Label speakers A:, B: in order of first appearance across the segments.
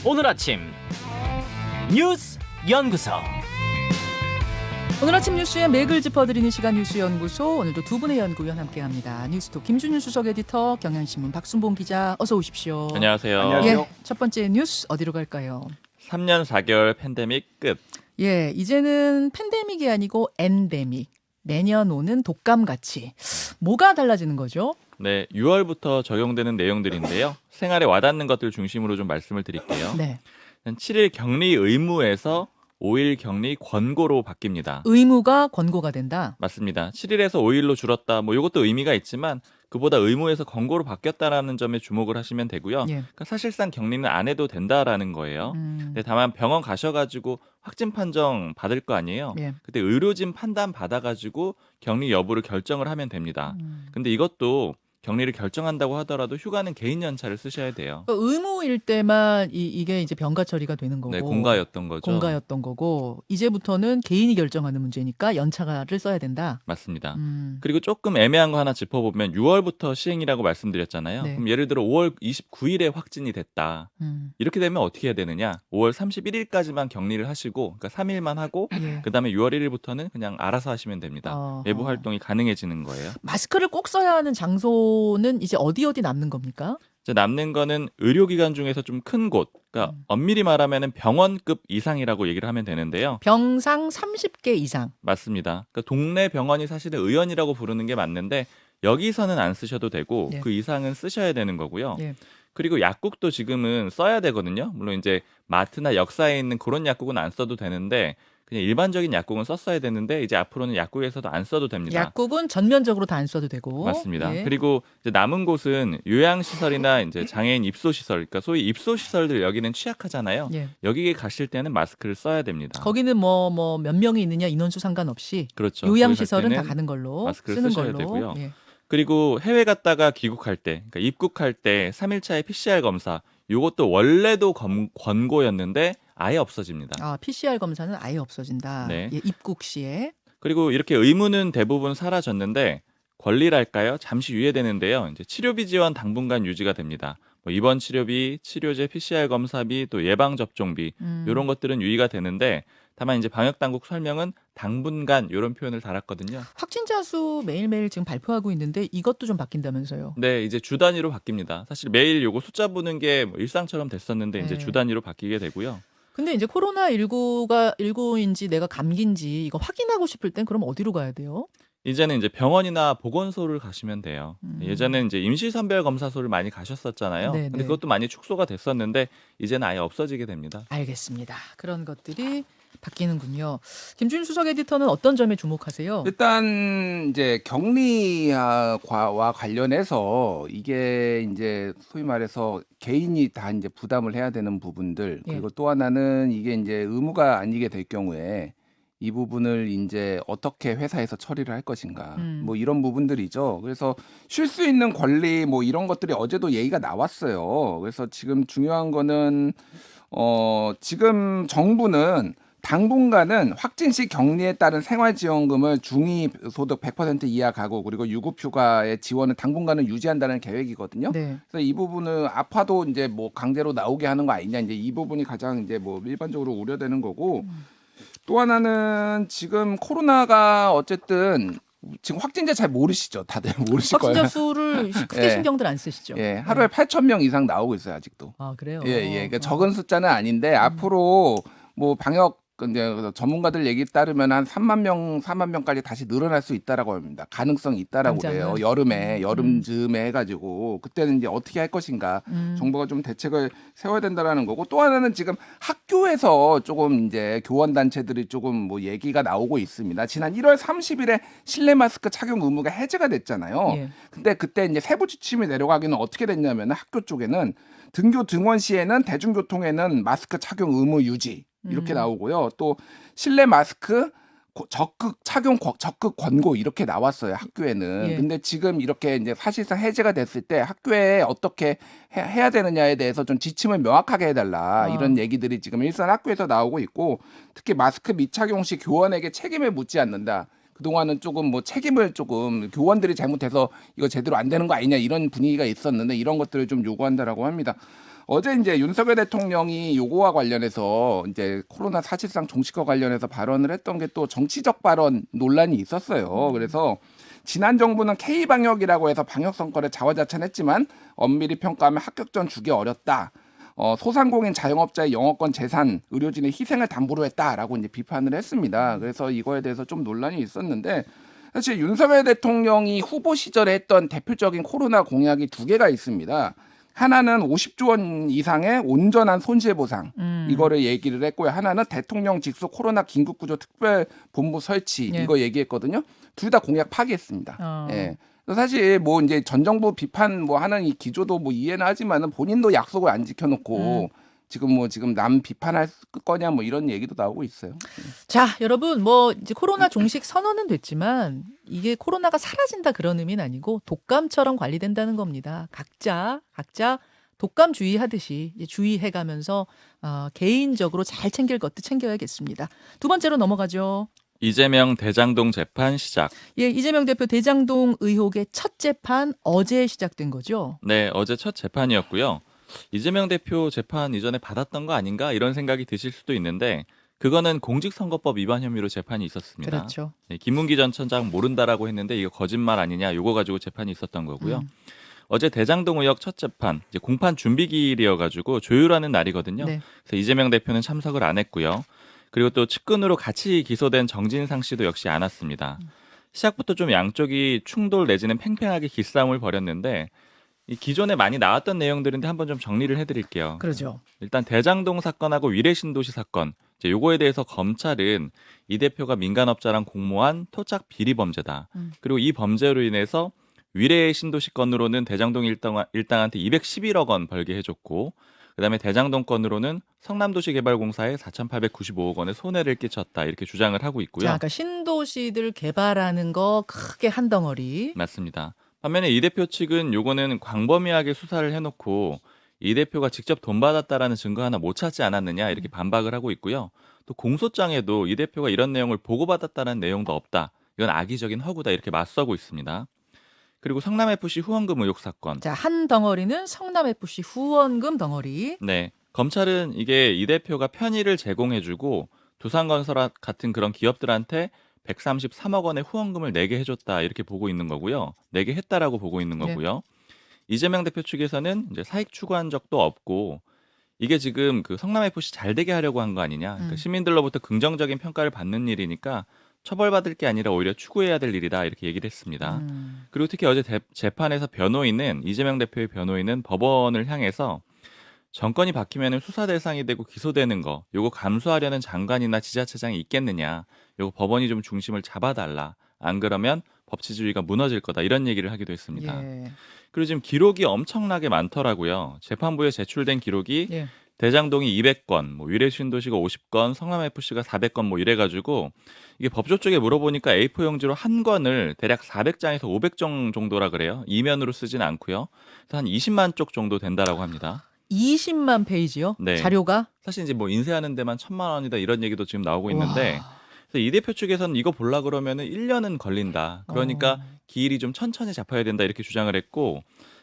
A: 오늘 아침 뉴스 연구소.
B: 오늘 아침 뉴스에 맥을 짚어드리는 시간 뉴스연구소, 오늘도 두 분의 연구위원 함께합니다. 뉴스톡 김준일 수석 에디터, 경향신문 박순봉 기자, 어서 오십시오.
C: 안녕하세요.
D: 안녕하세요.
B: 예, 첫 번째 뉴스 어디로 갈까요?
C: 3년 4개월 팬데믹 끝.
B: 예, 이제는 팬데믹이 아니고 엔데믹. 매년 오는 독감같이. 뭐가 달라지는 거죠?
C: 네, 6월부터 적용되는 내용들인데요. 생활에 와닿는 것들 중심으로 좀 말씀을 드릴게요.
B: 네,
C: 7일 격리 의무에서 5일 격리 권고로 바뀝니다.
B: 의무가 권고가 된다.
C: 맞습니다. 7일에서 5일로 줄었다. 뭐 이것도 의미가 있지만 그보다 의무에서 권고로 바뀌었다라는 점에 주목을 하시면 되고요.
B: 예.
C: 그러니까 사실상 격리는 안 해도 된다라는 거예요. 근데 다만 병원 가셔가지고 확진 판정 받을 거 아니에요.
B: 예.
C: 그때 의료진 판단 받아가지고 격리 여부를 결정을 하면 됩니다. 근데 이것도 격리를 결정한다고 하더라도 휴가는 개인 연차를 쓰셔야 돼요.
B: 그러니까 의무일 때만 이게 이제 병가 처리가 되는 거고.
C: 네, 공가였던 거죠.
B: 공가였던 거고, 이제부터는 개인이 결정하는 문제니까 연차를 써야 된다.
C: 맞습니다. 그리고 조금 애매한 거 하나 짚어보면 6월부터 시행이라고 말씀드렸잖아요.
B: 네.
C: 그럼 예를 들어 5월 29일에 확진이 됐다. 이렇게 되면 어떻게 해야 되느냐? 5월 31일까지만 격리를 하시고, 그러니까 3일만 하고
B: 예.
C: 그다음에 6월 1일부터는 그냥 알아서 하시면 됩니다.
B: 어허.
C: 외부 활동이 가능해지는 거예요.
B: 마스크를 꼭 써야 하는 장소는 이제 어디 남는 겁니까?
C: 이제 남는 거는 의료기관 중에서 좀 큰 곳, 그러니까 엄밀히 말하면 병원급 이상이라고 얘기를 하면 되는데요.
B: 병상 30개 이상.
C: 맞습니다. 그러니까 동네 병원이 사실은 의원이라고 부르는 게 맞는데 여기서는 안 쓰셔도 되고
B: 예.
C: 그 이상은 쓰셔야 되는 거고요.
B: 예.
C: 그리고 약국도 지금은 써야 되거든요. 물론 이제 마트나 역사에 있는 그런 약국은 안 써도 되는데 그냥 일반적인 약국은 썼어야 되는데 이제 앞으로는 약국에서도 안 써도 됩니다.
B: 약국은 전면적으로 다 안 써도 되고.
C: 맞습니다.
B: 예.
C: 그리고 이제 남은 곳은 요양시설이나 이제 장애인 입소시설, 그러니까 소위 입소시설들 여기는 취약하잖아요.
B: 예.
C: 여기에 가실 때는 마스크를 써야 됩니다.
B: 거기는 뭐 몇 명이 있느냐 인원수 상관없이
C: 그렇죠.
B: 요양시설은
C: 거기
B: 다
C: 갈 때는
B: 가는 걸로
C: 마스크를
B: 쓰는
C: 쓰셔야
B: 걸로.
C: 되고요.
B: 예.
C: 그리고 해외 갔다가 귀국할 때, 그러니까 입국할 때 3일차의 PCR 검사, 이것도 원래도 권고였는데 아예 없어집니다.
B: 아, PCR 검사는 아예 없어진다.
C: 네.
B: 예, 입국 시에.
C: 그리고 이렇게 의무는 대부분 사라졌는데 권리랄까요? 잠시 유예되는데요. 이제 치료비 지원 당분간 유지가 됩니다. 뭐 입원 치료비, 치료제 PCR 검사비, 또 예방 접종비 이런 것들은 유의가 되는데 다만 이제 방역 당국 설명은 당분간 이런 표현을 달았거든요.
B: 확진자 수 매일매일 지금 발표하고 있는데 이것도 좀 바뀐다면서요.
C: 네, 이제 주 단위로 바뀝니다. 사실 매일 요거 숫자 보는 게 뭐 일상처럼 됐었는데 이제
B: 네.
C: 주 단위로 바뀌게 되고요.
B: 근데 이제 코로나19인지 내가 감기인지 이거 확인하고 싶을 땐 그럼 어디로 가야 돼요?
C: 이제는 이제 병원이나 보건소를 가시면 돼요. 예전에는 이제 임시선별검사소를 많이 가셨었잖아요.
B: 네,
C: 근데
B: 네.
C: 그것도 많이 축소가 됐었는데 이제는 아예 없어지게 됩니다.
B: 알겠습니다. 그런 것들이 바뀌는군요. 김준일 수석 에디터는 어떤 점에 주목하세요?
D: 일단 이제 격리와 관련해서 이게 이제 소위 말해서 개인이 다 이제 부담을 해야 되는 부분들, 그리고 또 하나는 이게 이제 의무가 아니게 될 경우에 이 부분을 이제 어떻게 회사에서 처리를 할 것인가, 뭐 이런 부분들이죠. 그래서 쉴 수 있는 권리 뭐 이런 것들이 어제도 얘기가 나왔어요. 그래서 지금 중요한 거는 지금 정부는 당분간은 확진 시 격리에 따른 생활지원금을 중위소득 100% 이하 가구 그리고 유급휴가의 지원을 당분간은 유지한다는 계획이거든요.
B: 네.
D: 그래서 이 부분은 아파도 이제 뭐 강제로 나오게 하는 거 아니냐, 이제 이 부분이 가장 이제 뭐 일반적으로 우려되는 거고, 또 하나는 지금 코로나가 어쨌든 지금 확진자 잘 모르시죠, 다들 모르실 거예요.
B: 확진자 수를 크게
D: 예.
B: 신경들 안 쓰시죠?
D: 예, 하루에 8,000명 이상 나오고 있어요 아직도.
B: 아, 그래요?
D: 예, 예. 그러니까 적은 숫자는 아닌데 앞으로 뭐 방역 근데 전문가들 얘기 따르면 한 3만 명까지 다시 늘어날 수 있다라고 합니다. 가능성이 있다라고
B: 당장은?
D: 그래요. 여름쯤에 해가지고 그때는 이제 어떻게 할 것인가, 정부가 좀 대책을 세워야 된다라는 거고, 또 하나는 지금 학교에서 조금 이제 교원 단체들이 조금 뭐 얘기가 나오고 있습니다. 지난 1월 30일에 실내 마스크 착용 의무가 해제가 됐잖아요.
B: 예.
D: 근데 그때 이제 세부 지침이 내려가기는 어떻게 됐냐면 학교 쪽에는 등교 등원 시에는 대중교통에는 마스크 착용 의무 유지 이렇게 나오고요. 또 실내 마스크 적극 착용 적극 권고 이렇게 나왔어요 학교에는.
B: 예.
D: 근데 지금 이렇게 이제 사실상 해제가 됐을 때 학교에 어떻게 해야 되느냐에 대해서 좀 지침을 명확하게 해달라, 이런 얘기들이 지금 일선 학교에서 나오고 있고, 특히 마스크 미착용 시 교원에게 책임을 묻지 않는다. 그동안은 조금 뭐 책임을 조금 교원들이 잘못해서 이거 제대로 안 되는 거 아니냐 이런 분위기가 있었는데 이런 것들을 좀 요구한다라고 합니다. 어제 이제 윤석열 대통령이 요거와 관련해서 이제 코로나 사실상 종식과 관련해서 발언을 했던 게 또 정치적 발언 논란이 있었어요. 그래서 지난 정부는 K-방역이라고 해서 방역 성과를 자화자찬했지만 엄밀히 평가하면 합격전 주기 어렵다. 소상공인 자영업자의 영업권 재산, 의료진의 희생을 담보로 했다라고 이제 비판을 했습니다. 그래서 이거에 대해서 좀 논란이 있었는데 사실 윤석열 대통령이 후보 시절에 했던 대표적인 코로나 공약이 두 개가 있습니다. 하나는 50조 원 이상의 온전한 손실보상 이거를 얘기를 했고요. 하나는 대통령 직속 코로나 긴급구조 특별본부 설치 이거 얘기했거든요. 둘 다 공약 파기했습니다. 예. 사실 뭐 이제 전 정부 비판 뭐 하는 이 기조도 뭐 이해는 하지만은 본인도 약속을 안 지켜놓고 지금 남 비판할 거냐 뭐 이런 얘기도 나오고 있어요.
B: 자, 여러분 뭐 이제 코로나 종식 선언은 됐지만 이게 코로나가 사라진다 그런 의미는 아니고 독감처럼 관리된다는 겁니다. 각자 독감 주의하듯이 이제 주의해가면서 개인적으로 잘 챙길 것도 챙겨야겠습니다. 두 번째로 넘어가죠.
C: 이재명 대장동 재판 시작.
B: 예, 이재명 대표 대장동 의혹의 첫 재판 어제 시작된 거죠.
C: 네, 어제 첫 재판이었고요. 이재명 대표 재판 이전에 받았던 거 아닌가 이런 생각이 드실 수도 있는데 그거는 공직선거법 위반 혐의로 재판이 있었습니다.
B: 그렇죠.
C: 네, 김문기 전 천장 모른다라고 했는데 이거 거짓말 아니냐 요거 가지고 재판이 있었던 거고요. 어제 대장동 의혹 첫 재판 이제 공판 준비기일이어가지고 조율하는 날이거든요.
B: 네.
C: 그래서 이재명 대표는 참석을 안 했고요. 그리고 또 측근으로 같이 기소된 정진상 씨도 역시 안 왔습니다. 시작부터 좀 양쪽이 충돌 내지는 팽팽하게 기싸움을 벌였는데 이 기존에 많이 나왔던 내용들인데 한번 좀 정리를 해드릴게요.
B: 그러죠.
C: 일단 대장동 사건하고 위례신도시 사건 이제 요거에 대해서 검찰은 이 대표가 민간업자랑 공모한 토착 비리 범죄다. 그리고 이 범죄로 인해서 위례신도시 건으로는 대장동 일당한테 211억 원 벌게 해줬고 그다음에 대장동 건으로는 성남도시개발공사에 4,895억 원의 손해를 끼쳤다 이렇게 주장을 하고 있고요.
B: 자, 그러니까 신도시들 개발하는 거 크게 한 덩어리.
C: 맞습니다. 반면에 이 대표 측은 요거는 광범위하게 수사를 해놓고 이 대표가 직접 돈 받았다라는 증거 하나 못 찾지 않았느냐 이렇게 반박을 하고 있고요. 또 공소장에도 이 대표가 이런 내용을 보고받았다는 내용도 없다. 이건 악의적인 허구다 이렇게 맞서고 있습니다. 그리고 성남FC 후원금 의혹 사건.
B: 자, 한 덩어리는 성남FC 후원금 덩어리.
C: 네, 검찰은 이게 이 대표가 편의를 제공해주고 두산건설 같은 그런 기업들한테 133억 원의 후원금을 내게 해줬다 이렇게 보고 있는 거고요. 내게 했다라고 보고 있는 거고요. 이재명 대표 측에서는 이제 사익 추구한 적도 없고 이게 지금 그 성남FC 잘 되게 하려고 한 거 아니냐. 그러니까 시민들로부터 긍정적인 평가를 받는 일이니까 처벌받을 게 아니라 오히려 추구해야 될 일이다 이렇게 얘기를 했습니다. 그리고 특히 어제 재판에서 이재명 대표의 변호인은 법원을 향해서 정권이 바뀌면 수사 대상이 되고 기소되는 거 요거 감수하려는 장관이나 지자체장이 있겠느냐. 요거 법원이 좀 중심을 잡아달라. 안 그러면 법치주의가 무너질 거다. 이런 얘기를 하기도 했습니다.
B: 예.
C: 그리고 지금 기록이 엄청나게 많더라고요. 재판부에 제출된 기록이
B: 예.
C: 대장동이 200건, 뭐 위례신도시가 50건, 성남FC가 400건 뭐 이래가지고 이게 법조 쪽에 물어보니까 A4 용지로 한 건을 대략 400장에서 500장 정도라 그래요. 이면으로 쓰진 않고요. 그래서 한 20만 쪽 정도 된다라고 합니다.
B: 20만 페이지요?
C: 네.
B: 자료가?
C: 사실 이제 뭐 인쇄하는 데만 1,000만 원이다 이런 얘기도 지금 나오고 있는데
B: 와.
C: 그래서 이 대표 측에서는 이거 보려 그러면은 1년은 걸린다. 그러니까 기일이 좀 천천히 잡아야 된다 이렇게 주장을 했고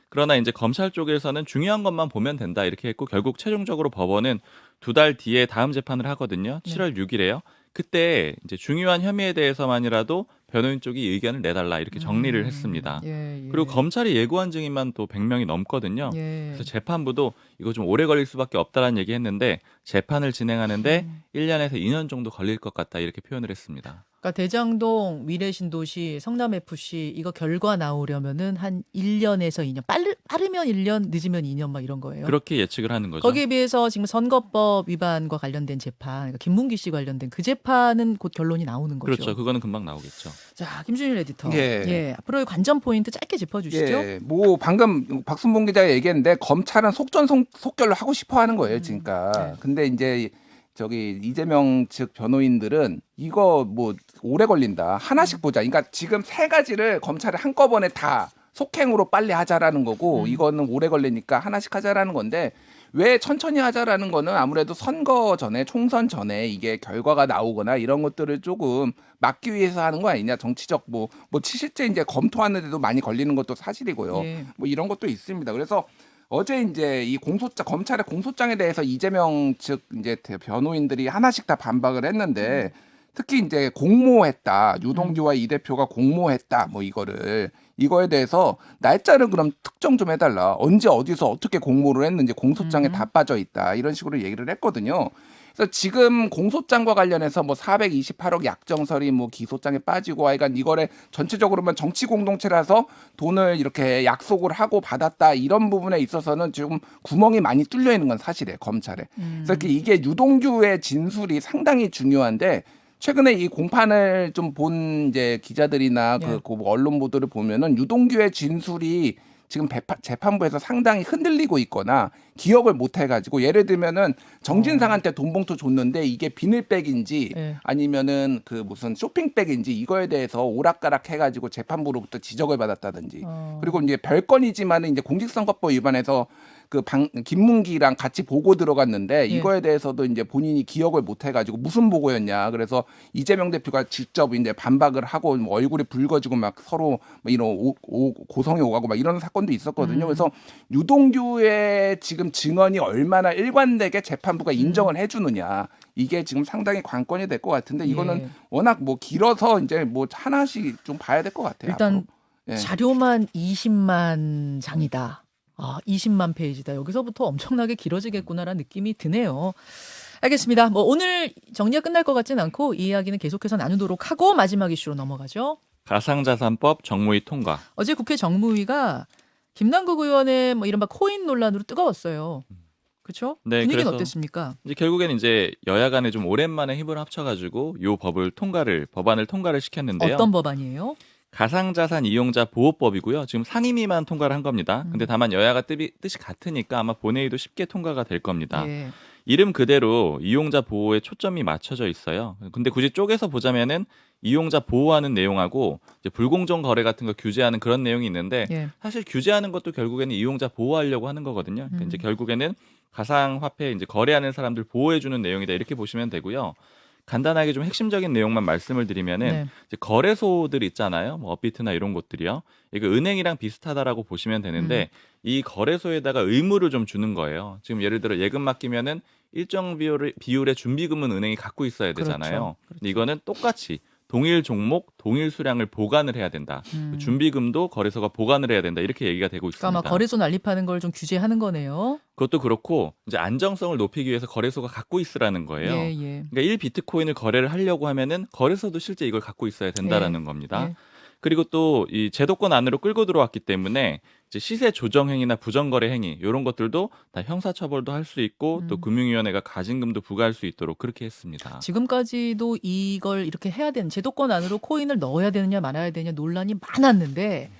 C: 그러나 이제 검찰 쪽에서는 중요한 것만 보면 된다 이렇게 했고 결국 최종적으로 법원은 2달 뒤에 다음 재판을 하거든요. 7월 6일에요. 그때 이제 중요한 혐의에 대해서만이라도 변호인 쪽이 의견을 내달라 이렇게 정리를 했습니다.
B: 예, 예.
C: 그리고 검찰이 예고한 증인만 또 100명이 넘거든요.
B: 예.
C: 그래서 재판부도 이거 좀 오래 걸릴 수밖에 없다라는 얘기 했는데 재판을 진행하는데 1년에서 2년 정도 걸릴 것 같다 이렇게 표현을 했습니다.
B: 그러니까 대장동, 위례신도시, 성남FC 이거 결과 나오려면은 한 1년에서 2년. 빠르면 1년, 늦으면 2년 막 이런 거예요.
C: 그렇게 예측을 하는 거죠.
B: 거기에 비해서 지금 선거법 위반과 관련된 재판, 그러니까 김문기 씨 관련된 그 재판은 곧 결론이 나오는 거죠.
C: 그렇죠. 그거는 금방 나오겠죠.
B: 자, 김준일 에디터.
D: 예.
B: 앞으로의 관전 포인트 짧게 짚어주시죠.
D: 예, 뭐 방금 박순봉 기자가 얘기했는데 검찰은 속전속결로 하고 싶어하는 거예요, 그러니까. 근데 이제 저기 이재명 측 변호인들은 이거 뭐 오래 걸린다. 하나씩 보자. 그러니까 지금 세 가지를 검찰이 한꺼번에 다 속행으로 빨리 하자라는 거고 이거는 오래 걸리니까 하나씩 하자라는 건데 왜 천천히 하자라는 거는 아무래도 선거 전에 총선 전에 이게 결과가 나오거나 이런 것들을 조금 막기 위해서 하는 거 아니냐. 정치적 뭐 실제 이제 검토하는데도 많이 걸리는 것도 사실이고요.
B: 예.
D: 뭐 이런 것도 있습니다. 그래서 어제 이제 이 공소장 검찰의 공소장에 대해서 이재명 측 이제 변호인들이 하나씩 다 반박을 했는데 특히 이제 공모했다. 유동규와 이 대표가 공모했다. 뭐 이거에 대해서 날짜를 그럼 특정 좀 해달라. 언제 어디서 어떻게 공모를 했는지 공소장에 다 빠져 있다. 이런 식으로 얘기를 했거든요. 그래서 지금 공소장과 관련해서 뭐 428억 약정설이 뭐 기소장에 빠지고 하여간 이거를 전체적으로만 정치 공동체라서 돈을 이렇게 약속을 하고 받았다 이런 부분에 있어서는 지금 구멍이 많이 뚫려 있는 건 사실이에요, 검찰에. 그래서 이게 유동규의 진술이 상당히 중요한데 최근에 이 공판을 좀 본 이제 기자들이나 그 언론 보도를 보면은 유동규의 진술이 지금 재판부에서 상당히 흔들리고 있거나 기억을 못 해가지고 예를 들면은 정진상한테 돈 봉투 줬는데 이게 비닐백인지 아니면은 그 무슨 쇼핑백인지 이거에 대해서 오락가락 해가지고 재판부로부터 지적을 받았다든지 그리고 이제 별건이지만은 이제 공직선거법 위반해서 김문기랑 같이 보고 들어갔는데 이거에 대해서도 이제 본인이 기억을 못 해가지고 무슨 보고였냐. 그래서 이재명 대표가 직접 이제 반박을 하고 뭐 얼굴이 붉어지고 막 서로 뭐 이런 고성이 오가고 막 이런 사건도 있었거든요. 그래서 유동규의 지금 증언이 얼마나 일관되게 재판부가 인정을 해주느냐. 이게 지금 상당히 관건이 될 것 같은데 이거는 워낙 뭐 길어서 이제 뭐 하나씩 좀 봐야 될 것 같아요.
B: 일단 자료만 20만 장이다. 20만 페이지다. 여기서부터 엄청나게 길어지겠구나라는 느낌이 드네요. 알겠습니다. 뭐 오늘 정리가 끝날 것 같진 않고 이 이야기는 계속해서 나누도록 하고 마지막 이슈로 넘어가죠.
C: 가상자산법 정무위 통과.
B: 어제 국회 정무위가 김남국 의원의 뭐 이른바 코인 논란으로 뜨거웠어요. 그렇죠?
C: 네,
B: 분위기는
C: 그래서
B: 어땠습니까?
C: 이제 결국에는 이제 여야 간에 좀 오랜만에 힘을 합쳐가지고 요 법안을 통과를 시켰는데요.
B: 어떤 법안이에요?
C: 가상자산 이용자 보호법이고요. 지금 상임위만 통과를 한 겁니다. 근데 다만 여야가 뜻이 같으니까 아마 본회의도 쉽게 통과가 될 겁니다. 이름 그대로 이용자 보호에 초점이 맞춰져 있어요. 근데 굳이 쪼개서 보자면은 이용자 보호하는 내용하고 이제 불공정 거래 같은 거 규제하는 그런 내용이 있는데 사실 규제하는 것도 결국에는 이용자 보호하려고 하는 거거든요. 그러니까 이제 결국에는 가상화폐 이제 거래하는 사람들 보호해주는 내용이다 이렇게 보시면 되고요. 간단하게 좀 핵심적인 내용만 말씀을 드리면은 이제 거래소들 있잖아요. 뭐 업비트나 이런 곳들이요. 이거 은행이랑 비슷하다라고 보시면 되는데 이 거래소에다가 의무를 좀 주는 거예요. 지금 예를 들어 예금 맡기면은 일정 비율의 준비금은 은행이 갖고 있어야 되잖아요.
B: 그렇죠.
C: 근데 이거는 똑같이 동일 종목, 동일 수량을 보관을 해야 된다. 준비금도 거래소가 보관을 해야 된다. 이렇게 얘기가 되고 있습니다.
B: 그러니까 아마 거래소 난립하는 걸 좀 규제하는 거네요.
C: 그것도 그렇고 이제 안정성을 높이기 위해서 거래소가 갖고 있으라는 거예요. 그러니까 1비트코인을 거래를 하려고 하면은 거래소도 실제 이걸 갖고 있어야 된다라는 겁니다. 그리고 또 이 제도권 안으로 끌고 들어왔기 때문에 이제 시세 조정 행위나 부정거래 행위 이런 것들도 다 형사처벌도 할 수 있고 또 금융위원회가 가징금도 부과할 수 있도록 그렇게 했습니다.
B: 지금까지도 이걸 이렇게 해야 되는 제도권 안으로 코인을 넣어야 되느냐 말아야 되느냐 논란이 많았는데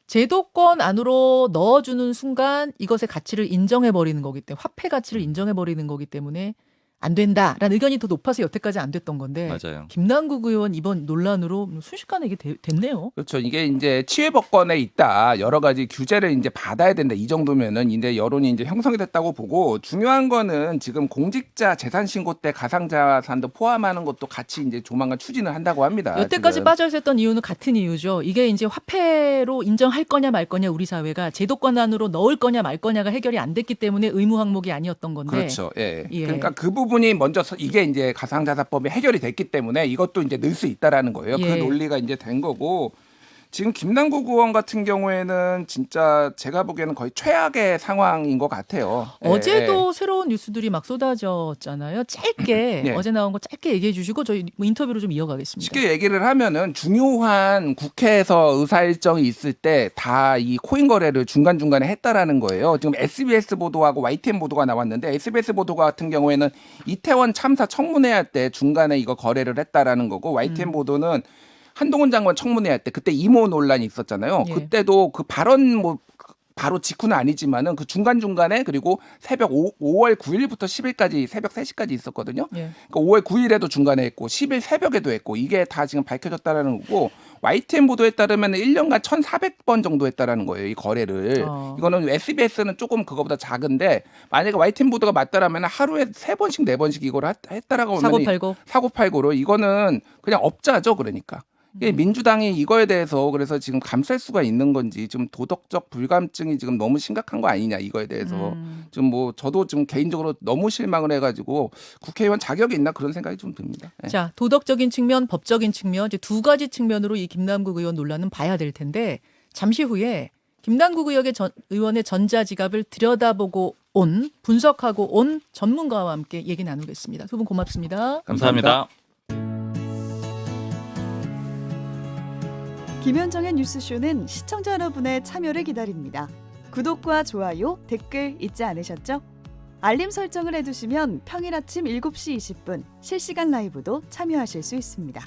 B: 제도권 안으로 넣어주는 순간 이것의 가치를 인정해버리는 거기 때문에 화폐 가치를 인정해버리는 거기 때문에 안 된다라는 의견이 더 높아서 여태까지 안 됐던 건데
C: 맞아요.
B: 김남국 의원 이번 논란으로 순식간에 이게 됐네요.
D: 그렇죠. 이게 이제 치외법권에 있다 여러 가지 규제를 이제 받아야 된다 이 정도면은 이제 여론이 이제 형성이 됐다고 보고 중요한 거는 지금 공직자 재산 신고 때 가상자산도 포함하는 것도 같이 이제 조만간 추진을 한다고 합니다.
B: 여태까지
D: 지금.
B: 빠져 있었던 이유는 같은 이유죠. 이게 이제 화폐로 인정할 거냐 말 거냐 우리 사회가 제도권 안으로 넣을 거냐 말 거냐가 해결이 안 됐기 때문에 의무 항목이 아니었던 건데.
D: 그렇죠. 그러니까 그 부분이 먼저 이게 이제 가상자산법이 해결이 됐기 때문에 이것도 이제 넣을 수 있다라는 거예요. 그 논리가 이제 된 거고 지금 김남국 의원 같은 경우에는 진짜 제가 보기에는 거의 최악의 상황인 것 같아요.
B: 어제도 새로운 뉴스들이 막 쏟아졌잖아요. 짧게 어제 나온 거 짧게 얘기해 주시고 저희 뭐 인터뷰로 좀 이어가겠습니다.
D: 쉽게 얘기를 하면은 중요한 국회에서 의사 일정이 있을 때 다 이 코인 거래를 중간중간에 했다라는 거예요. 지금 SBS 보도하고 YTN 보도가 나왔는데 SBS 보도 같은 경우에는 이태원 참사 청문회 할 때 중간에 이거 거래를 했다라는 거고 YTN 보도는 한동훈 장관 청문회 할 때 그때 이모 논란이 있었잖아요. 그때도 그 발언 뭐 바로 직후는 아니지만은 그 중간중간에 그리고 새벽 5월 9일부터 10일까지 새벽 3시까지 있었거든요. 그러니까 5월 9일에도 중간에 했고 10일 새벽에도 했고 이게 다 지금 밝혀졌다라는 거고 YTN 보도에 따르면 1년간 1,400번 정도 했다라는 거예요. 이 거래를. 이거는 SBS는 조금 그거보다 작은데 만약에 YTN 보도가 맞다라면 하루에 3번씩 4번씩 이걸 했다라고 하면
B: 사고 팔고
D: 사고 팔고로 이거는 그냥 업자죠. 그러니까. 이게 민주당이 이거에 대해서 그래서 지금 감쌀 수가 있는 건지 좀 도덕적 불감증이 지금 너무 심각한 거 아니냐 이거에 대해서 좀 뭐 저도 좀 개인적으로 너무 실망을 해가지고 국회의원 자격이 있나 그런 생각이 좀 듭니다. 네.
B: 자, 도덕적인 측면, 법적인 측면 이제 두 가지 측면으로 이 김남국 의원 논란은 봐야 될 텐데 잠시 후에 김남국 의원의 전자지갑을 들여다보고 온 분석하고 온 전문가와 함께 얘기 나누겠습니다. 두 분 고맙습니다.
C: 감사합니다.
E: 김현정의 뉴스쇼는 시청자 여러분의 참여를 기다립니다. 구독과 좋아요, 댓글 잊지 않으셨죠? 알림 설정을 해두시면 평일 아침 7시 20분 실시간 라이브도 참여하실 수 있습니다.